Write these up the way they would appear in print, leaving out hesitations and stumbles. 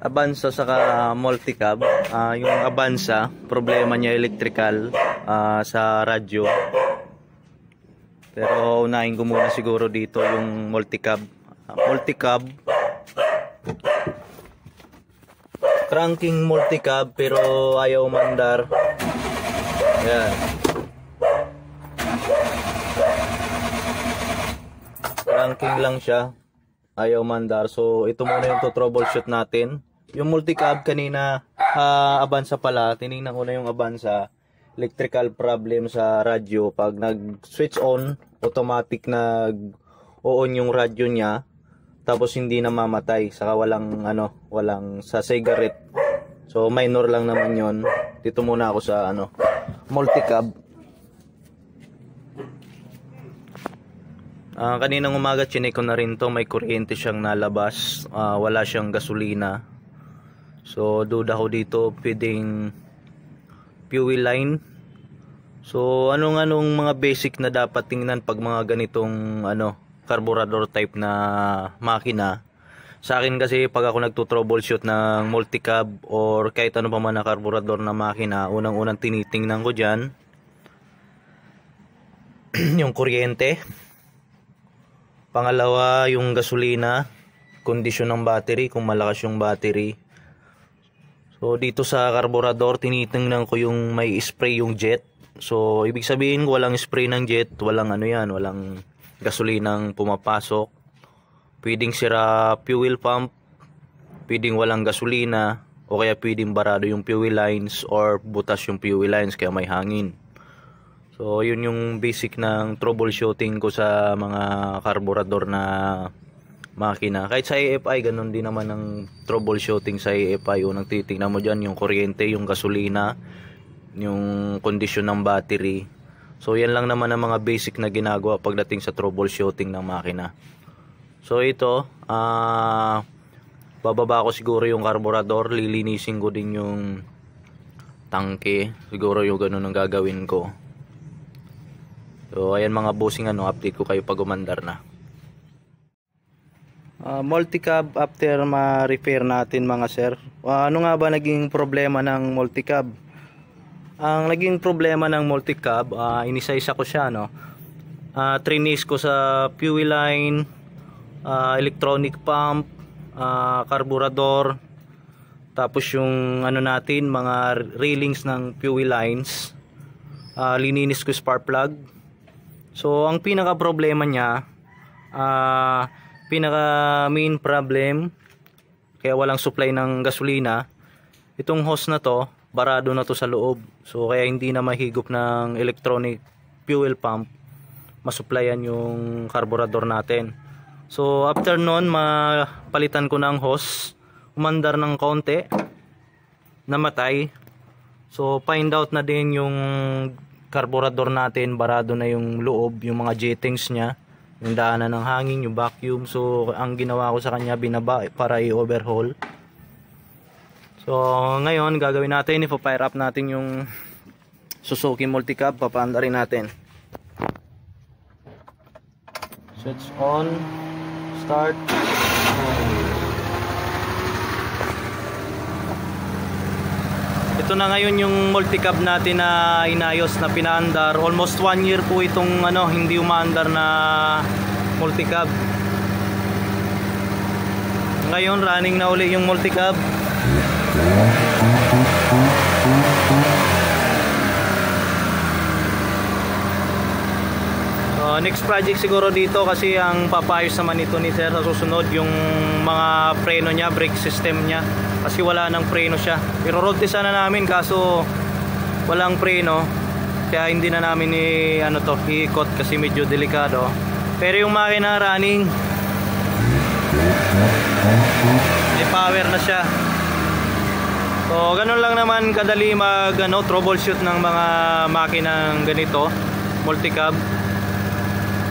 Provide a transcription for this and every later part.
Avanza saka multicab. Yung Avanza, problema niya electrical sa radyo. Pero unahin ko muna siguro dito yung multicab. Multicab. Cranking multicab pero ayaw mandar. Ayan. Cranking lang siya. Ayaw mandar. So ito muna yung troubleshoot natin. Yung multicab kanina, Avanza pala, tinignan ko na yung Avanza, electrical problem sa radyo. Pag nag-switch on, automatic nag-on yung radyo niya, tapos hindi na mamatay, saka walang sa cigarette. So minor lang naman yon. Dito muna ako sa multicab. Kaninang umaga chinek ko na rin to, may kuryente siyang nalabas, wala siyang gasolina. So duda ko dito pwedeng fuel line. So anong mga basic na dapat tingnan pag mga ganitong carburetor type na makina. Sa akin kasi pag ako nagto-troubleshoot ng multicab or kahit ano pa man na carburetor na makina, unang-unang tinitingnan ko diyan yung kuryente. Pangalawa, yung gasolina, kondisyon ng battery, kung malakas yung battery. So dito sa carburetor, tinitingnan ko yung may spray yung jet. So ibig sabihin ko walang spray ng jet, walang walang gasolinang pumapasok. Pwedeng sira fuel pump, pwedeng walang gasolina, o kaya pwedeng barado yung fuel lines or butas yung fuel lines kaya may hangin. So yun yung basic ng troubleshooting ko sa mga carburetor na makina. Kahit sa AFI ganun din naman ang troubleshooting sa AFI. Unang titingnan mo dyan yung kuryente, yung gasolina, yung kondisyon ng battery. So yan lang naman ang mga basic na ginagawa pagdating sa troubleshooting ng makina. So ito, bababa ko siguro yung carburetor, lilinisin ko din yung tangke. Siguro yung ganun ang gagawin ko. So ayan mga bossing, update ko kayo pag umandar na. Multicab after ma-repair natin mga sir. Ano nga ba naging problema ng multicab? Ang naging problema ng multicab, inisa-isa ko siya, trinis ko sa fuel line, electronic pump, carburetor, tapos yung natin, mga railings ng fuel lines, lininis ko spark plug. So ang pinaka problema niya, pinaka main problem kaya walang supply ng gasolina, itong hose na to, barado na to sa loob. So kaya hindi na mahigop ng electronic fuel pump masupplyan yung carburetor natin. So after nun, mapalitan ko ng hose, umandar ng konti, namatay. So find out na din yung carburetor natin, barado na yung loob, yung mga jettings nya, yung daanan ng hangin, yung vacuum. So ang ginawa ko sa kanya, binaba para i-overhaul. So ngayon gagawin natin, ipo-fire up natin yung Suzuki multicab, papaandarin natin. Switch on, start. Ito na ngayon yung multicab natin na inayos, na pinaandar. Almost 1 year po itong hindi umaandar na multicab. Ngayon running na uli yung multicab. Next project siguro dito, kasi ang papayos naman ito ni sir sa susunod, yung mga preno nya, brake system nya, kasi wala nang preno siya. Pero road test na namin, kaso walang preno, kaya hindi na namin iikot kasi medyo delikado. Pero yung makina running, may power na siya. So ganun lang naman kadali mag troubleshoot ng mga makinang ganito, multicab.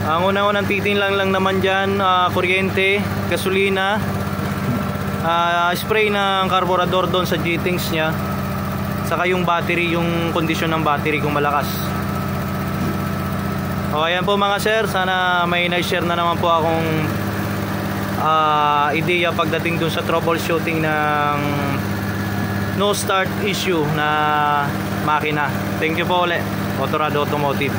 Ang unang titingnan lang naman dyan, kuryente, gasolina, spray ng carburetor doon sa jettings nya, saka yung battery, yung kondisyon ng battery kung malakas. O ayan po mga sir, sana may na-share na naman po akong ideya pagdating dun sa troubleshooting ng no start issue na makina. Thank you po ulit, Motorado Automotive.